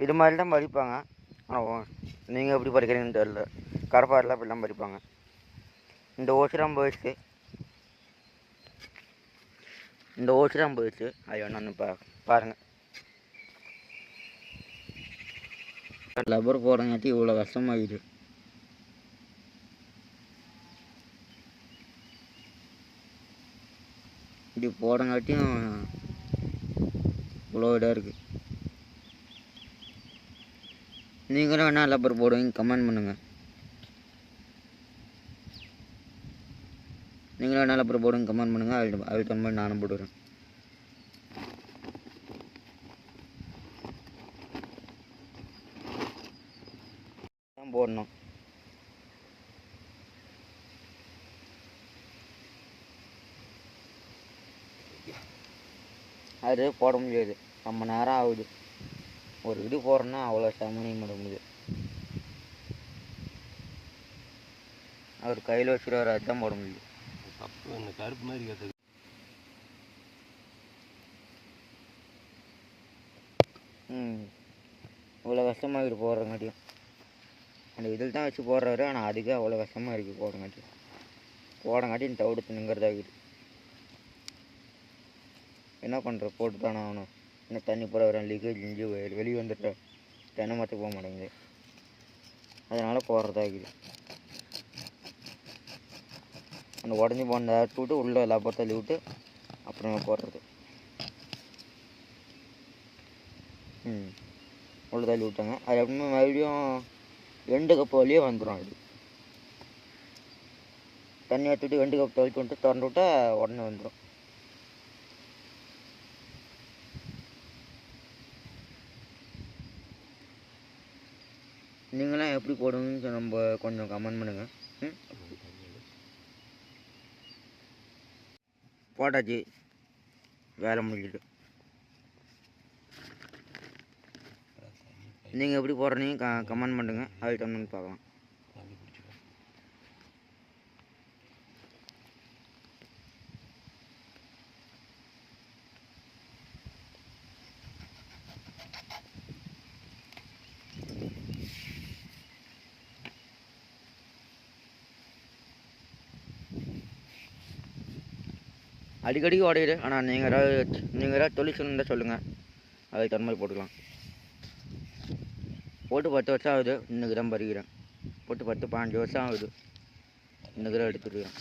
இது மாதிரி தான் பறிப்பாங்க. ஆனால் நீங்கள் எப்படி பறிக்கிறீங்கன்னு தெரியல. கடப்பாரெலாம் இப்படி தான் பறிப்பாங்க. இந்த ஓசிரம் போயிடுச்சு, இந்த ஓசிரம் போயிடுச்சு. அது ஒன்று பாருங்கள். லப்பர் போடுறங்காட்டி இவ்வளோ கஷ்டமாகிடுது. இப்படி போடுறங்காட்டியும் இவ்வளோ இதாக இருக்குது. நீங்களும் என்ன லப்பர் போடுவீங்க கமெண்ட் பண்ணுங்கள். நீங்களும் என்ன லப்பர் போடுங்க கமெண்ட் பண்ணுங்கள். அதுக்கு தகுந்த மாதிரி நானும் போடுறேன். தான் போடணும். அது போட முடியாது, ரொம்ப நேரம் ஆகுது. ஒரு இது போடுறோன்னா அவ்வளோ சமனியம் பண்ண முடியுது. அவர் கையில் வச்சுருவார், அதுதான் போட முடியும். அந்த கருப்பு மாதிரி கேட்டது இவ்வளோ கஷ்டமாக இருக்குது போடுறங்காட்டியும். அந்த இதில் தான் வச்சு போடுறாரு, ஆனால் அதுக்கே அவ்வளோ கஷ்டமாக இருக்குது போடங்காட்டியும் தவிடு தின்னுங்கிறதாகுது. என்ன பண்ணுற, போட்டு தானே ஆகணும். இன்னும் தண்ணி போட வரேன், லீக்கேஜ் இஞ்சி வெளியே வந்துட்டு தென்னை மரத்துக்கு போக மாட்டேங்குது. அதனால் போடுறதாகுது. அந்த உடஞ்சி போன அறுத்து விட்டு உள்ளே லப்பர் தள்ளி விட்டு அப்புறமா போடுறது. உள்ளே தள்ளி விட்டாங்க. அது எப்பவுமே மறுபடியும் 2 கப்பு வழியே வந்துடும். அது தண்ணி ஊற்றிட்டு 2 கப் தொலைச்சி விட்டு திறந்து விட்டா உடனே வந்துடும். நீங்களாம் எப்படி போடுவீங்கன்னு நம்ம கொஞ்சம் கமெண்ட் பண்ணுங்கள். போட்டாச்சு, வேலை முடிஞ்சிட்டு. நீங்கள் எப்படி போடுறீங்க கமெண்ட் பண்ணுங்கள். அதுக்கு தகுந்த பார்க்கலாம். அடிக்கடி உடையுது. ஆனால் நீங்கள் ஏதாவது தொழில் இருந்தால் சொல்லுங்கள், அதுக்கு தகுந்த மாதிரி போட்டுக்கலாம். போட்டு 10 வருஷம் ஆகுது, இன்னைக்கு தான் பறிக்கிறேன். போட்டு 10-15 வருஷம் ஆகுது, இன்னைக்கு தான் எடுத்துருக்கேன்.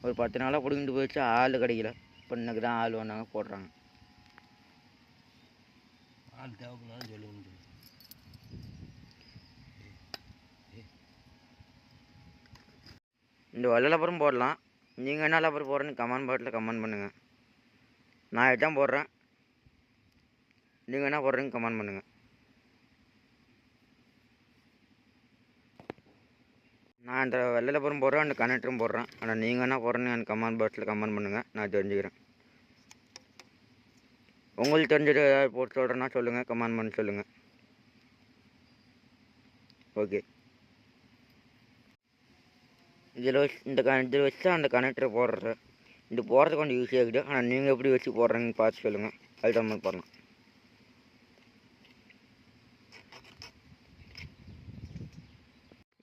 ஒரு 10 நாளாக பிடிங்கிட்டு போயிடுச்சு, ஆள் கிடைக்கல. இப்போ இன்னைக்கு தான் ஆள் வந்தாங்க, போடுறாங்க. ஆள் தேவைப்படாதுன்னு சொல்லுங்க. இந்த வெள்ளலப்பறம் போடலாம். நீங்கள் என்ன லப்பர் போடுறேன்னு கமெண்ட் பாட்டில் கமெண்ட் பண்ணுங்கள். நான் இதுதான் போடுறேன், நீங்கள் என்ன போடுறீங்க கமெண்ட் பண்ணுங்கள். நான் இந்த வெள்ளலப்பறம் போடுறேன், அந்த கனெக்டரும் போடுறேன். ஆனால் நீங்கள் என்ன போடுறேன்னு எனக்கு கமெண்ட் பாட்டில் கமெண்ட் பண்ணுங்கள், நான் தெரிஞ்சுக்கிறேன். உங்களுக்கு தெரிஞ்சது ஏதாவது போட்டு சொல்கிறேன்னா சொல்லுங்கள், கமெண்ட் பண்ணி சொல்லுங்கள். ஓகே, இதில் வச்சு அந்த கனெக்டரை போடுறது. இது போடுறது கொஞ்சம் ஈஸியாக இருக்குது. ஆனால் நீங்கள் எப்படி வச்சு போடுறீங்கன்னு பார்த்து சொல்லுங்கள், அது தான் மாதிரி போடலாம்.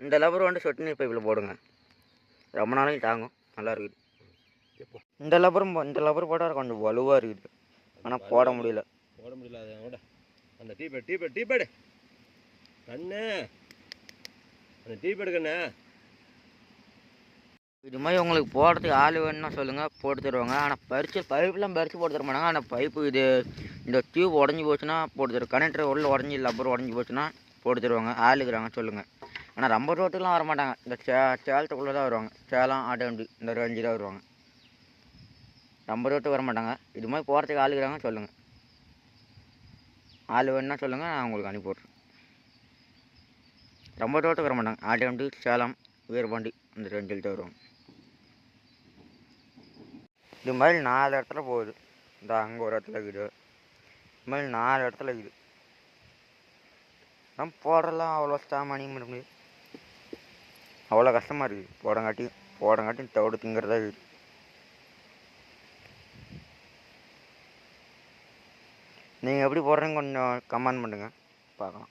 இந்த லப்பர் வந்து சொட்டு நீர் பைப்பில் போடுங்க, ரொம்ப நாளைக்கு தாங்கும், நல்லா இருக்குது. இந்த லப்பர் போட்டால் கொஞ்சம் வலுவாக இருக்குது, ஆனால் போட முடியல. அதோட அந்த டீபேடு கண்ணு, அந்த டீபேடு கண்ணு. இது மாதிரி உங்களுக்கு போடுறதுக்கு ஆள் வேணும்னா சொல்லுங்கள், போட்டு தருவாங்க. ஆனால் பைப்பெலாம் பறித்து போட்டு தர மாட்டாங்க. ஆனால் பைப்பு இந்த டியூப் உடஞ்சி போச்சுன்னா போட்டு தருவாங்க. கனெக்டர் உள்ள உடஞ்சி லப்பர் உடஞ்சி போச்சுன்னா போட்டு தருவாங்க. ஆள் இருக்கிறாங்க சொல்லுங்கள். ஆனால் ரொம்ப ரோட்டுக்கெலாம் வர மாட்டாங்க, இந்த சேலத்துக்குள்ளே தான் வருவாங்க. சேலம் ஆட்டோண்டி இந்த ரேஞ்சு தான் வருவாங்க, ரொம்ப ரோட்டுக்கு வர மாட்டாங்க. இது மாதிரி போகிறதுக்கு ஆள் இருக்கிறாங்க சொல்லுங்கள். ஆள் வேணுன்னா சொல்லுங்கள், நான் உங்களுக்கு அனுப்பிவிட்றேன். ரொம்ப ரோட்டுக்கு வர மாட்டாங்க, ஆட்டோண்டி சேலம் வீரபாண்டி இந்த ரேஞ்சில் தான் வருவாங்க. இது மாதிரி 4 இடத்துல போகுது. இந்த அங்கே ஒரு இடத்துல இருக்குது, இது மாதிரி 4 இடத்துல இருக்குது. நம்ம போடுறலாம் அவ்வளோ சாமானியம் பண்ண முடியாது, அவ்வளோ கஷ்டமாக இருக்குது. போடங்காட்டி தவிடு திங்கிறதா இருக்குது. நீங்கள் எப்படி போடுறீங்க கொஞ்சம் கமெண்ட் பண்ணுங்கள் பார்க்கலாம்.